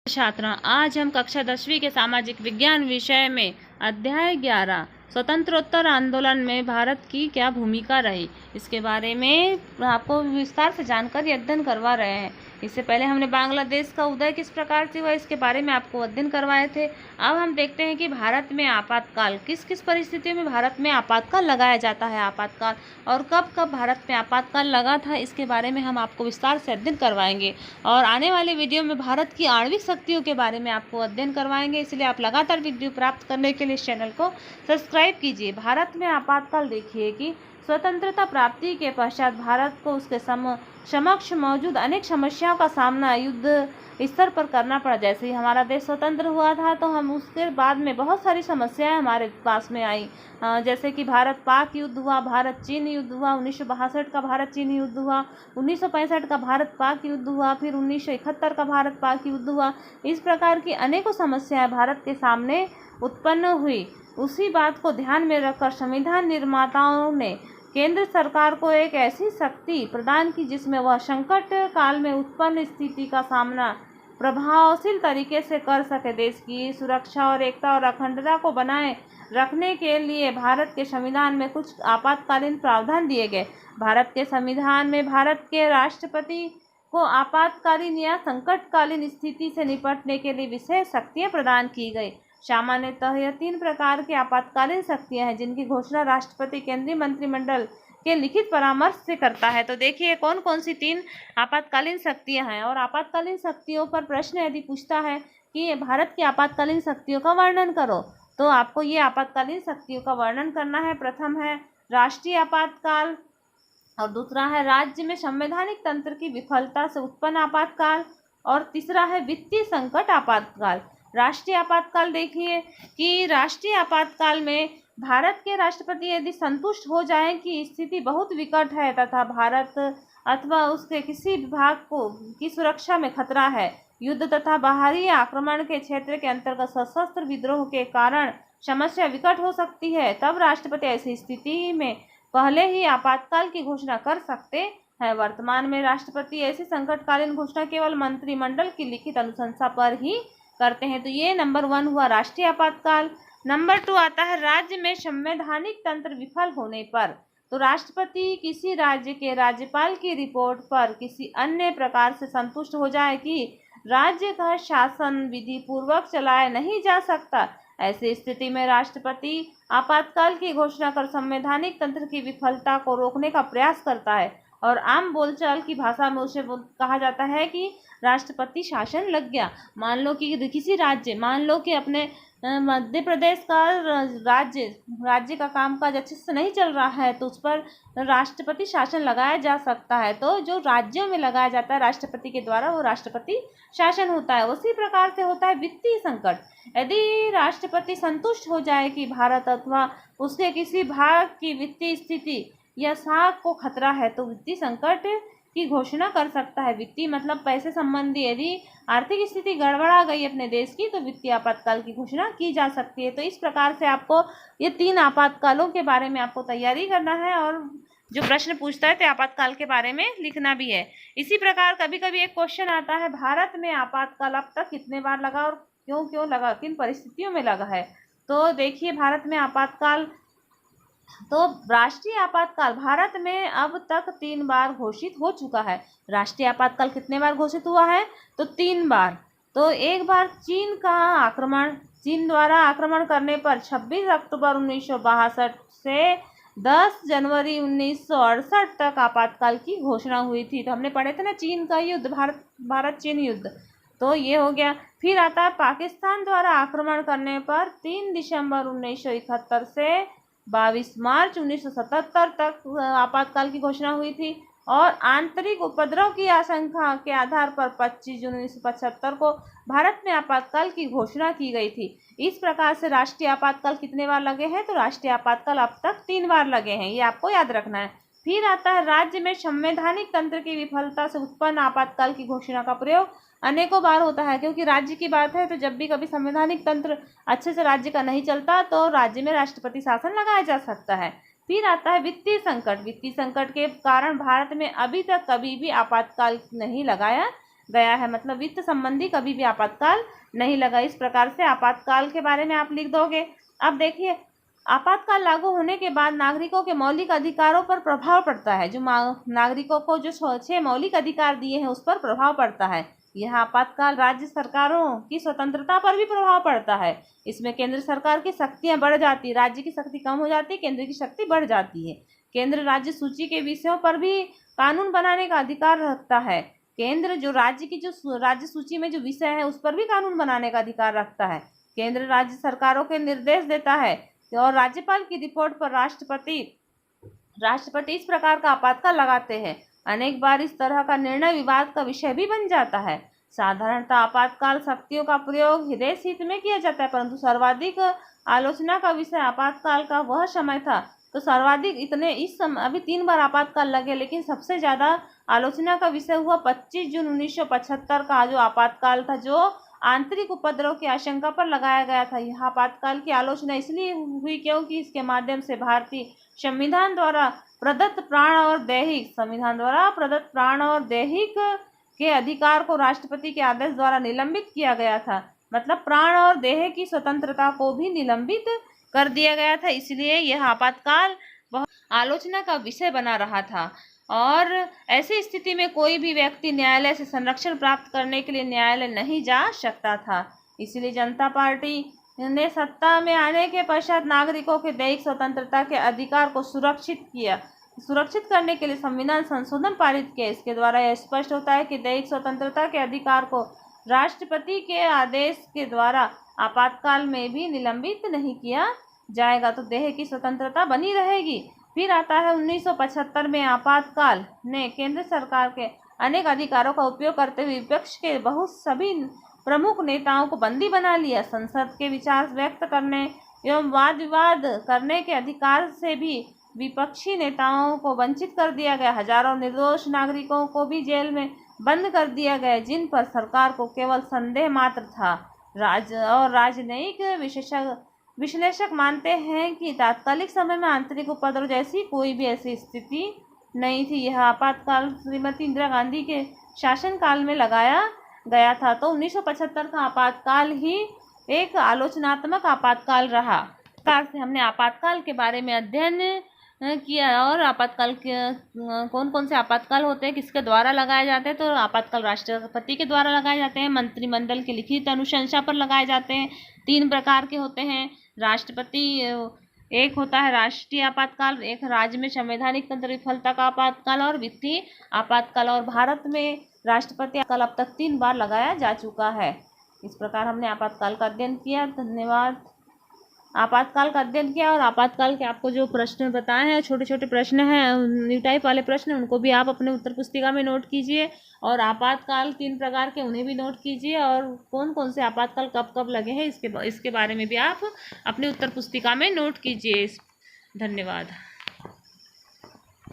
छात्रा, आज हम कक्षा 10वीं के सामाजिक विज्ञान विषय में अध्याय 11 स्वतंत्रोत्तर आंदोलन में भारत की क्या भूमिका रही, इसके बारे में आपको विस्तार से जानकारी अध्ययन करवा रहे हैं। इससे पहले हमने बांग्लादेश का उदय किस प्रकार से हुआ इसके बारे में आपको अध्ययन करवाए थे। अब हम देखते हैं कि भारत में आपातकाल, किस किस परिस्थितियों में भारत में आपातकाल लगाया जाता है, आपातकाल और कब कब भारत में आपातकाल लगा था, इसके बारे में हम आपको विस्तार से अध्ययन करवाएंगे। और आने वाले वीडियो में भारत की आणविक शक्तियों के बारे में आपको अध्ययन करवाएंगे, इसलिए आप लगातार वीडियो प्राप्त करने के लिए इस चैनल को सब्सक्राइब कीजिए। भारत में आपातकाल देखिए कि स्वतंत्रता प्राप्ति के पश्चात भारत को उसके समक्ष मौजूद अनेक समस्याओं का सामना युद्ध स्तर पर करना पड़ा। जैसे ही हमारा देश स्वतंत्र हुआ था तो हम उसके बाद में बहुत सारी समस्याएं हमारे पास में आई, जैसे कि भारत पाक युद्ध हुआ, भारत चीन युद्ध हुआ, 1962 का भारत चीन युद्ध हुआ, 1965 का भारत पाक युद्ध हुआ, फिर 1971 का भारत पाक युद्ध हुआ। इस प्रकार की अनेकों समस्याएं भारत के सामने उत्पन्न हुई। उसी बात को ध्यान में रखकर संविधान निर्माताओं ने केंद्र सरकार को एक ऐसी शक्ति प्रदान की जिसमें वह संकट काल में उत्पन्न स्थिति का सामना प्रभावशील तरीके से कर सके। देश की सुरक्षा और एकता और अखंडता को बनाए रखने के लिए भारत के संविधान में कुछ आपातकालीन प्रावधान दिए गए। भारत के संविधान में भारत के राष्ट्रपति को आपातकालीन या संकटकालीन स्थिति से निपटने के लिए विशेष शक्तियाँ प्रदान की गई। सामान्यतः यह 3 प्रकार की आपातकालीन शक्तियां हैं जिनकी घोषणा राष्ट्रपति केंद्रीय मंत्रिमंडल के लिखित परामर्श से करता है। तो देखिए कौन कौन सी 3 आपातकालीन शक्तियां हैं। और आपातकालीन शक्तियों पर प्रश्न यदि पूछता है कि भारत की आपातकालीन शक्तियों का वर्णन करो, तो आपको ये आपातकालीन शक्तियों का वर्णन करना है। प्रथम है राष्ट्रीय आपातकाल, और दूसरा है राज्य में संवैधानिक तंत्र की विफलता से उत्पन्न आपातकाल, और तीसरा है वित्तीय संकट आपातकाल। राष्ट्रीय आपातकाल देखिए कि राष्ट्रीय आपातकाल में भारत के राष्ट्रपति यदि संतुष्ट हो जाएं कि स्थिति बहुत विकट है तथा भारत अथवा उसके किसी विभाग को की सुरक्षा में खतरा है, युद्ध तथा बाहरी आक्रमण के क्षेत्र के अंतर्गत सशस्त्र विद्रोह के कारण समस्या विकट हो सकती है, तब राष्ट्रपति ऐसी स्थिति में पहले ही आपातकाल की घोषणा कर सकते हैं। वर्तमान में राष्ट्रपति ऐसी संकटकालीन घोषणा केवल मंत्रिमंडल की लिखित अनुशंसा पर ही करते हैं। तो ये नंबर 1 हुआ राष्ट्रीय आपातकाल। नंबर 2 आता है राज्य में संवैधानिक तंत्र विफल होने पर। तो राष्ट्रपति किसी राज्य के राज्यपाल की रिपोर्ट पर किसी अन्य प्रकार से संतुष्ट हो जाए कि राज्य का शासन विधि पूर्वक चलाया नहीं जा सकता, ऐसी स्थिति में राष्ट्रपति आपातकाल की घोषणा कर संवैधानिक तंत्र की विफलता को रोकने का प्रयास करता है। और आम बोलचाल की भाषा में उसे कहा जाता है कि राष्ट्रपति शासन लग गया। मान लो कि किसी राज्य, मान लो कि अपने मध्य प्रदेश का राज्य का कामकाज अच्छे से नहीं चल रहा है, तो उस पर राष्ट्रपति शासन लगाया जा सकता है। तो जो राज्यों में लगाया जाता है राष्ट्रपति के द्वारा, वो राष्ट्रपति शासन होता है। उसी प्रकार से होता है वित्तीय संकट। यदि राष्ट्रपति संतुष्ट हो जाए कि भारत अथवा उसके किसी भाग की वित्तीय स्थिति या साख को खतरा है, तो वित्तीय संकट की घोषणा कर सकता है। वित्तीय मतलब पैसे संबंधी, यदि आर्थिक स्थिति गड़बड़ा गई अपने देश की तो वित्तीय आपातकाल की घोषणा की जा सकती है। तो इस प्रकार से आपको ये 3 आपातकालों के बारे में आपको तैयारी करना है, और जो प्रश्न पूछता है तो आपातकाल के बारे में लिखना भी है। इसी प्रकार कभी कभी एक क्वेश्चन आता है, भारत में आपातकाल अब तक कितने बार लगा और क्यों लगा, किन परिस्थितियों में लगा है। तो देखिए भारत में आपातकाल, तो राष्ट्रीय आपातकाल भारत में अब तक 3 बार घोषित हो चुका है। राष्ट्रीय आपातकाल कितने बार घोषित हुआ है, तो 3 बार। तो एक बार चीन द्वारा आक्रमण करने पर 26 अक्टूबर 1962 से 10 जनवरी 1968 तक आपातकाल की घोषणा हुई थी। तो हमने पढ़े थे ना चीन का युद्ध, भारत चीन युद्ध, तो ये हो गया। फिर आता है पाकिस्तान द्वारा आक्रमण करने पर 3 दिसंबर 1971 से 22 मार्च 1977 तक आपातकाल की घोषणा हुई थी। और आंतरिक उपद्रव की आशंका के आधार पर 25 जून 1975 को भारत में आपातकाल की घोषणा की गई थी। इस प्रकार से राष्ट्रीय आपातकाल कितने बार लगे हैं, तो राष्ट्रीय आपातकाल अब तक 3 बार लगे हैं, ये आपको याद रखना है। फिर आता है राज्य में संवैधानिक तंत्र की विफलता से उत्पन्न आपातकाल की घोषणा का प्रयोग अनेकों बार होता है, क्योंकि राज्य की बात है तो जब भी कभी संवैधानिक तंत्र अच्छे से राज्य का नहीं चलता तो राज्य में राष्ट्रपति शासन लगाया जा सकता है। फिर आता है वित्तीय संकट। वित्तीय संकट के कारण भारत में अभी तक कभी भी आपातकाल नहीं लगाया गया है, मतलब वित्त संबंधी कभी भी आपातकाल नहीं लगा। इस प्रकार से आपातकाल के बारे में आप लिख दोगे। अब देखिए, आपातकाल लागू होने के बाद नागरिकों के मौलिक अधिकारों पर प्रभाव पड़ता है। जो नागरिकों को जो 6 मौलिक अधिकार दिए हैं उस पर प्रभाव पड़ता है। यह आपातकाल राज्य सरकारों की स्वतंत्रता पर भी प्रभाव पड़ता है। इसमें केंद्र सरकार की शक्तियां बढ़ जाती, राज्य की शक्ति कम हो जाती, केंद्र की शक्ति बढ़ जाती है। केंद्र राज्य सूची के विषयों पर भी कानून बनाने का अधिकार रखता है। केंद्र जो राज्य की जो राज्य सूची में जो विषय है उस पर भी कानून बनाने का अधिकार रखता है। केंद्र राज्य सरकारों के निर्देश देता है और राज्यपाल की रिपोर्ट पर राष्ट्रपति इस प्रकार का आपातकाल लगाते हैं। अनेक बार इस तरह का निर्णय विवाद का विषय भी बन जाता है। साधारणतः आपातकाल शक्तियों का प्रयोग देश हित में किया जाता है, परंतु सर्वाधिक आलोचना का विषय आपातकाल का वह समय था। तो सर्वाधिक इस समय अभी 3 बार आपातकाल लगे, लेकिन सबसे ज्यादा आलोचना का विषय हुआ 25 जून 1975 का जो आपातकाल था, जो आंतरिक उपद्रव की आशंका पर लगाया गया था। यह आपातकाल की आलोचना इसलिए हुई क्योंकि इसके माध्यम से भारतीय संविधान द्वारा प्रदत्त प्राण और दैहिक के अधिकार को राष्ट्रपति के आदेश द्वारा निलंबित किया गया था। मतलब प्राण और देह की स्वतंत्रता को भी निलंबित कर दिया गया था। इसलिए यह आपातकाल बहुत आलोचना का विषय बना रहा था और ऐसी स्थिति में कोई भी व्यक्ति न्यायालय से संरक्षण प्राप्त करने के लिए न्यायालय नहीं जा सकता था। इसलिए जनता पार्टी ने सत्ता में आने के पश्चात नागरिकों के दैहिक स्वतंत्रता के अधिकार को सुरक्षित करने के लिए संविधान संशोधन पारित किया। इसके द्वारा यह स्पष्ट होता है कि दैहिक स्वतंत्रता के अधिकार को राष्ट्रपति के आदेश के द्वारा आपातकाल में भी निलंबित नहीं किया जाएगा, तो देह की स्वतंत्रता बनी रहेगी। फिर आता है 1975 में आपातकाल ने केंद्र सरकार के अनेक अधिकारों का उपयोग करते हुए विपक्ष के सभी प्रमुख नेताओं को बंदी बना लिया। संसद के विचार व्यक्त करने एवं वाद विवाद करने के अधिकार से भी विपक्षी नेताओं को वंचित कर दिया गया। हजारों निर्दोष नागरिकों को भी जेल में बंद कर दिया गया, जिन पर सरकार को केवल संदेह मात्र था। राजनयिक विश्लेषक मानते हैं कि तात्कालिक समय में आंतरिक उपद्रव जैसी कोई भी ऐसी स्थिति नहीं थी। यह आपातकाल श्रीमती इंदिरा गांधी के शासनकाल में लगाया गया था। तो 1975 का आपातकाल ही एक आलोचनात्मक आपातकाल रहा। इस प्रकार से हमने आपातकाल के बारे में अध्ययन किया। और आपातकाल के कौन कौन से आपातकाल होते हैं, किसके द्वारा लगाए जाते हैं, तो आपातकाल राष्ट्रपति के द्वारा लगाए जाते हैं, मंत्रिमंडल की लिखित अनुशंसा पर लगाए जाते हैं। 3 प्रकार के होते हैं राष्ट्रपति। एक होता है राष्ट्रीय आपातकाल, एक राज्य में संवैधानिक तंत्र विफलता का आपातकाल और वित्तीय आपातकाल। और भारत में राष्ट्रपति आपातकाल अब तक 3 बार लगाया जा चुका है। इस प्रकार हमने आपातकाल का अध्ययन किया। धन्यवाद। आपातकाल का अध्ययन किया और आपातकाल के आपको जो प्रश्न बताए हैं, छोटे छोटे प्रश्न हैं, न्यू टाइप वाले प्रश्न, उनको भी आप अपने उत्तर पुस्तिका में नोट कीजिए। और आपातकाल 3 प्रकार के, उन्हें भी नोट कीजिए। और कौन कौन से आपातकाल कब कब लगे हैं इसके बारे में भी आप अपनी उत्तर पुस्तिका में नोट कीजिए। धन्यवाद।